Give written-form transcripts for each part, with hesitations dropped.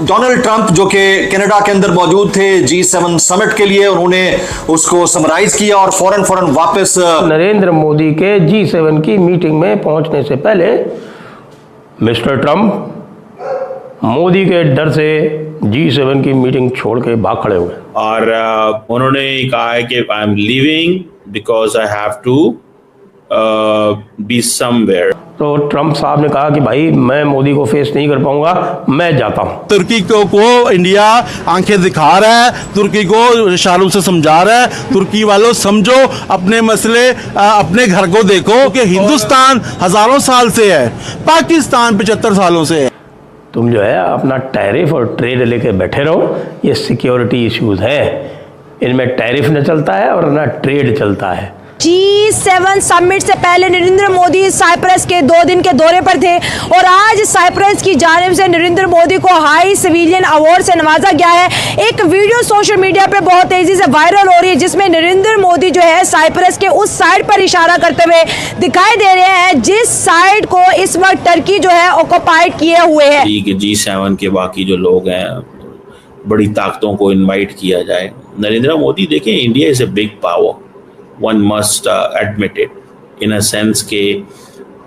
Donald Trump जो कि Canada के अंदर मौजूद थे G7 समिट के लिए, उन्होंने उसको समराइज किया और फौरन वापस नरेंद्र मोदी के G7 की मीटिंग में पहुंचने से पहले मिस्टर ट्रंप मोदी के डर से G7 की मीटिंग छोड़ के भाग खड़े हुए और उन्होंने कहा है कि I am leaving because I have to be somewhere. तो ट्रंप साहब ने कहा कि भाई मैं मोदी को फेस नहीं कर पाऊंगा, मैं जाता हूं। तुर्की को इंडिया आंखें दिखा रहा है, तुर्की को इशारों से समझा रहा है, तुर्की वालों समझो अपने मसले, अपने घर को देखो कि हिंदुस्तान हजारों साल से है, पाकिस्तान 75 सालों से है। तुम जो है अपना टैरिफ और ट्रेड लेके बैठे रहो, ये सिक्योरिटी इश्यूज है, इनमें टैरिफ न चलता है और ना ट्रेड चलता है। G7 समिट से पहले नरेंद्र मोदी साइप्रस के 2 दिन के दौरे पर थे और आज साइप्रस की जानिब से नरेंद्र मोदी को हाई सिविलियन अवार्ड से नवाजा गया है। एक वीडियो सोशल मीडिया पे बहुत तेजी से वायरल हो रही है जिसमें नरेंद्र मोदी जो है साइप्रस के उस साइड पर इशारा करते हुए दिखाई दे रहे हैं जिस साइड को इस वक्त टर्की जो है ऑक्युपाइड किए हुए है। G7 के बाकी जो लोग हैं, बड़ी ताकतों को इन्वाइट किया जाए। नरेंद्र मोदी देखें, India is a big power, one must admit it, in a sense के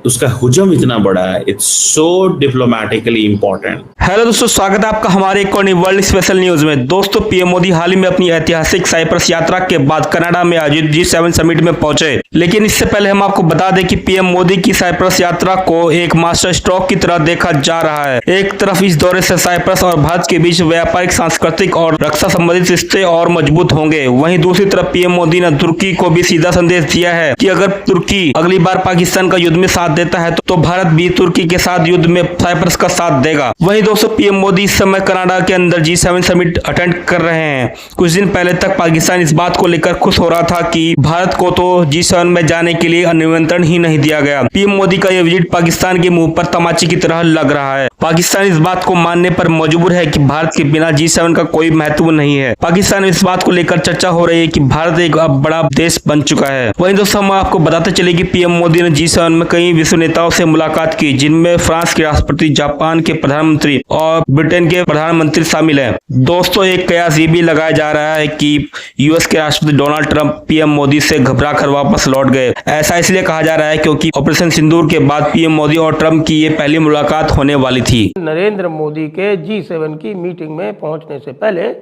उसका हुजम इतना बड़ा है, it's so diplomatically important. Hello दोस्तों, स्वागत है आपका हमारे एक और नई वर्ल्ड स्पेशल न्यूज में। दोस्तों, पीएम मोदी हाल ही में अपनी ऐतिहासिक साइप्रस यात्रा के बाद कनाडा में आयोजित G7 समिट में पहुंचे। लेकिन इससे पहले हम आपको बता दें कि पीएम मोदी की साइप्रस यात्रा को एक मास्टर स्ट्रोक की तरह देखा जा रहा है। एक तरफ इस दौरे से साइप्रस और भारत के बीच व्यापारिक, सांस्कृतिक और रक्षा संबंधित रिश्ते और मजबूत होंगे। वहीं दूसरी तरफ पीएम मोदी ने तुर्की को भी सीधा संदेश दिया है कि अगर तुर्की अगली बार पाकिस्तान का युद्ध में साथ देता है तो भारत भी तुर्की के साथ युद्ध में साइप्रस का साथ देगा। वहीं दोस्तों, पीएम मोदी इस समय कनाडा के अंदर G7 समिट अटेंड कर रहे हैं। कुछ दिन पहले तक पाकिस्तान इस बात को लेकर खुश हो रहा था कि भारत को तो G7 में जाने के लिए निमंत्रण ही नहीं दिया गया। पीएम मोदी का यह विजिट पाकिस्तान के मुंह पर तमाचे की तरह लग रहा है। पाकिस्तान इस बात को मानने पर मजबूर है कि भारत के बिना G7 का कोई महत्व नहीं है। पाकिस्तान इस बात को लेकर चर्चा हो रही है कि भारत एक अब बड़ा देश बन चुका है। वहीं दोस्तों, हम आपको बताते चले कि पीएम मोदी ने G7 में कई विश्व नेताओं से मुलाकात की, जिनमें फ्रांस के राष्ट्रपति, जापान के प्रधानमंत्री और ब्रिटेन के प्रधानमंत्री शामिल हैं। दोस्तों, एक कयास ये भी लगाया जा रहा है कि यूएस के राष्ट्रपति डोनाल्ड ट्रंप पीएम मोदी से घबरा कर वापस लौट गए। ऐसा इसलिए कहा जा रहा है क्योंकि ऑपरेशन सिंदूर के बाद पीएम मोदी और ट्रंप की ये पहली मुलाकात होने वाली थी। नरेंद्र मोदी के G7 की मीटिंग में पहुंचने से पहले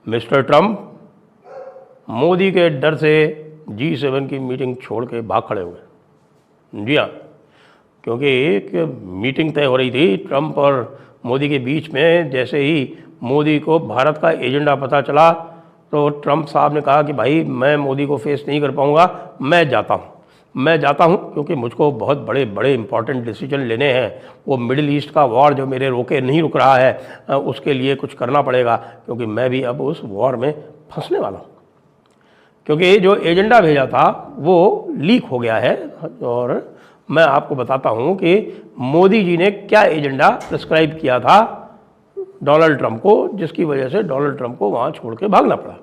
मिस्टर ट्रंप मोदी के डर से G7 की मीटिंग छोड़ के भाग खड़े हुए। जी हाँ, क्योंकि एक मीटिंग तय हो रही थी ट्रंप और मोदी के बीच में। जैसे ही मोदी को भारत का एजेंडा पता चला तो ट्रंप साहब ने कहा कि भाई मैं मोदी को फेस नहीं कर पाऊंगा, मैं जाता हूं क्योंकि मुझको बहुत बड़े बड़े इंपॉर्टेंट डिसीजन लेने हैं। वो मिडिल ईस्ट का वॉर जो मेरे रोके नहीं रुक रहा है, उसके लिए कुछ करना पड़ेगा क्योंकि मैं भी अब उस वॉर में फंसने वाला हूँ। क्योंकि जो एजेंडा भेजा था वो लीक हो गया है और मैं आपको बताता हूं कि मोदी जी ने क्या एजेंडा प्रिस्क्राइब किया था डोनाल्ड ट्रंप को, जिसकी वजह से डोनाल्ड ट्रंप को वहां छोड़ के भागना पड़ा।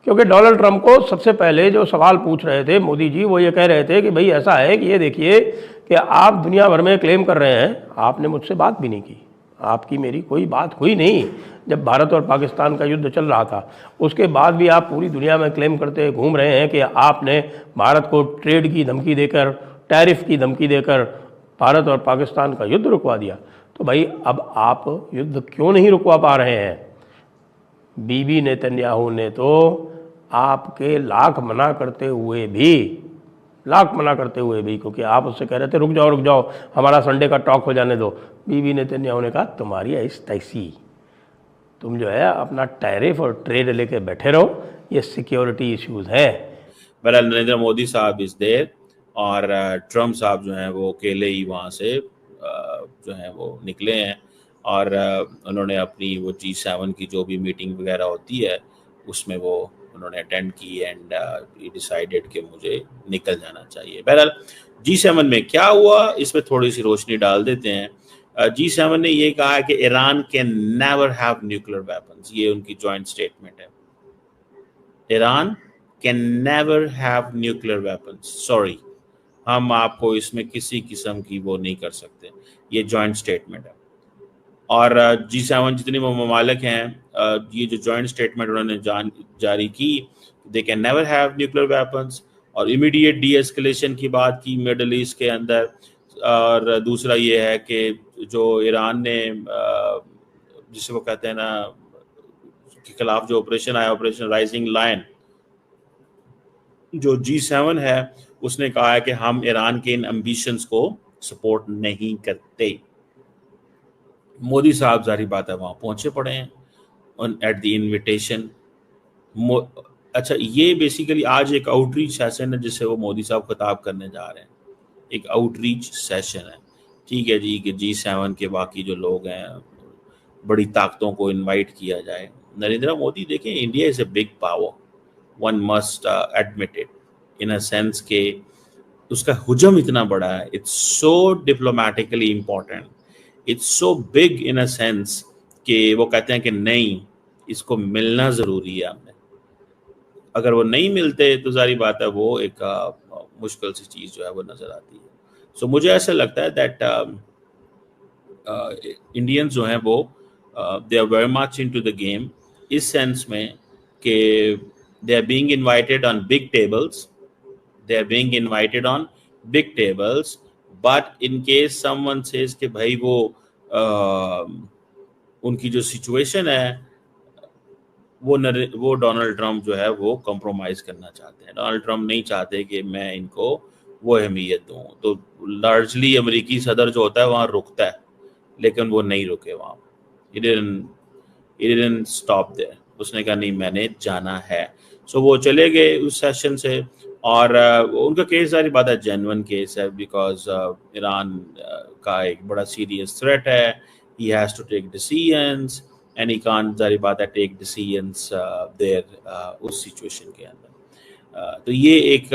क्योंकि डोनाल्ड ट्रंप को सबसे पहले जो सवाल पूछ रहे थे मोदी जी, वो ये कह रहे थे कि भाई ऐसा है कि ये देखिए कि आप दुनिया भर में क्लेम कर रहे हैं, आपने मुझसे बात भी नहीं की, आपकी मेरी कोई बात हुई नहीं जब भारत और पाकिस्तान का युद्ध चल रहा था। उसके बाद भी आप पूरी दुनिया में क्लेम करते घूम रहे हैं कि आपने भारत को ट्रेड की धमकी देकर, टैरिफ की धमकी देकर भारत और पाकिस्तान का युद्ध रुकवा दिया। तो भाई अब आप युद्ध क्यों नहीं रुकवा पा रहे हैं? बीबी नेतन्याहू ने तो आपके लाख मना करते हुए भी, क्योंकि आप उससे कह रहे थे रुक जाओ हमारा संडे का टॉक हो जाने दो, बीबी नेतन्याहू ने कहा तुम्हारी ऐसी तैसी, तुम जो है अपना टैरिफ और ट्रेड लेके बैठे रहो, ये सिक्योरिटी इश्यूज है। बहरहाल नरेंद्र मोदी साहब इस देर और ट्रंप साहब जो हैं वो अकेले ही वहाँ से जो हैं वो निकले हैं और उन्होंने अपनी वो G7 की जो भी मीटिंग वगैरह होती है उसमें वो उन्होंने अटेंड की एंड डिसाइडेड कि मुझे निकल जाना चाहिए। बहरहाल G7 में क्या हुआ इसमें थोड़ी सी रोशनी डाल देते हैं। G7 ने ये कहा है कि Iran can never have nuclear weapons, ये उनकी जॉइंट स्टेटमेंट है। Iran can never have nuclear weapons, sorry, हम आपको इसमें किसी किस्म की वो नहीं कर सकते, ये जॉइंट स्टेटमेंट है। और G7 जितने ममालिक हैं, ये जो जॉइंट स्टेटमेंट उन्होंने जारी की, they can never have nuclear weapons, और इमीडिएट डी एस्केलेशन की बात की मिडल ईस्ट के अंदर। और दूसरा ये है कि जो ईरान ने जिसे वो कहते हैं ना के खिलाफ जो ऑपरेशन आया, ऑपरेशन राइजिंग लायन, जो G7 है उसने कहा है कि हम ईरान के इन एम्बिशंस को सपोर्ट नहीं करते। मोदी साहब जारी बात है वहाँ पहुंचे पड़े हैं एट द इनविटेशन। अच्छा, ये बेसिकली आज एक आउटरीच सेशन है जिसे वो मोदी साहब खिताब करने जा रहे हैं, एक आउटरीच सेशन है। ठीक है जी, कि G7 के बाकी जो लोग हैं, बड़ी ताकतों को इनवाइट किया जाए। नरेंद्र मोदी देखें, India is a big power, one must admit it, in a sense के उसका हुजम इतना बड़ा है, it's so diplomatically important, it's so big in a sense कि वो कहते हैं कि नहीं, इसको मिलना ज़रूरी है हमें। अगर वो नहीं मिलते तो सारी बात है वो एक मुश्किल सी चीज़ जो है वो नज़र आती है। सो मुझे ऐसा लगता है दैट इंडियंस जो हैं वो they are very much into the game, इस सेंस में कि they are being invited on big tables, they are being invited on big tables, but in case someone says कि भाई वो उनकी जो सिचुएशन है वो डोनाल्ड ट्रम्प जो है वो कॉम्प्रोमाइज करना चाहते हैं। डोनाल्ड ट्रम्प नहीं चाहते कि मैं इनको वो अहमियत दूँ, तो लार्जली अमेरिकी सदर जो होता है वहाँ रुकता है, लेकिन वो नहीं रुके वहाँ। He didn't stop there, उसने कहा नहीं मैंने जाना है। सो वो चले गए उस सेशन से, और उनका केस सारी बात है जेन्युइन केस है, बिकॉज ईरान का एक बड़ा सीरियस थ्रेट है, he has to take decisions and he can't सारी बात है टेक डिसीजंस देयर उस सिचुएशन के अंदर। तो ये एक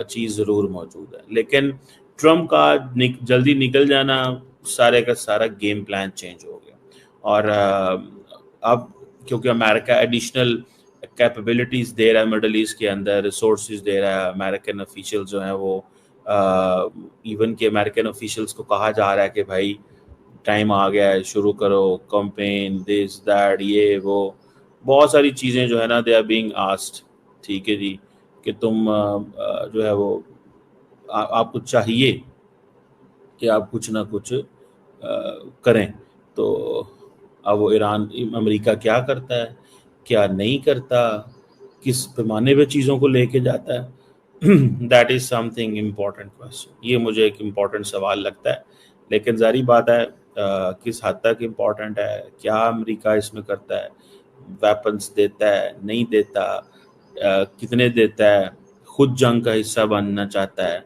चीज़ ज़रूर मौजूद है, लेकिन ट्रम्प का जल्दी निकल जाना, सारे का सारा गेम प्लान चेंज हो गया। और अब क्योंकि अमेरिका एडिशनल कैपेबिलिटीज दे रहा है मिडल ईस्ट के अंदर, रिसोर्सेज दे रहा है, अमेरिकन ऑफिशियल जो हैं वो इवन के अमेरिकन ऑफिशियल्स को कहा जा रहा है कि भाई टाइम आ गया है, शुरू करो कैंपेन, दिस दैट, ये वो बहुत सारी चीज़ें जो है ना, दे आर बीइंग आस्क्ड। ठीक है जी, कि तुम जो है वो आपको चाहिए कि आप कुछ ना कुछ करें। तो अब वो ईरान अमेरिका क्या करता है, क्या नहीं करता, किस पैमाने पे चीज़ों को लेके जाता है, that is something important question. ये मुझे एक इम्पॉर्टेंट सवाल लगता है, लेकिन जारी बात है किस हद तक इम्पॉर्टेंट है, क्या अमेरिका इसमें करता है, वेपन्स देता है नहीं देता, कितने देता है, खुद जंग का हिस्सा बनना चाहता है,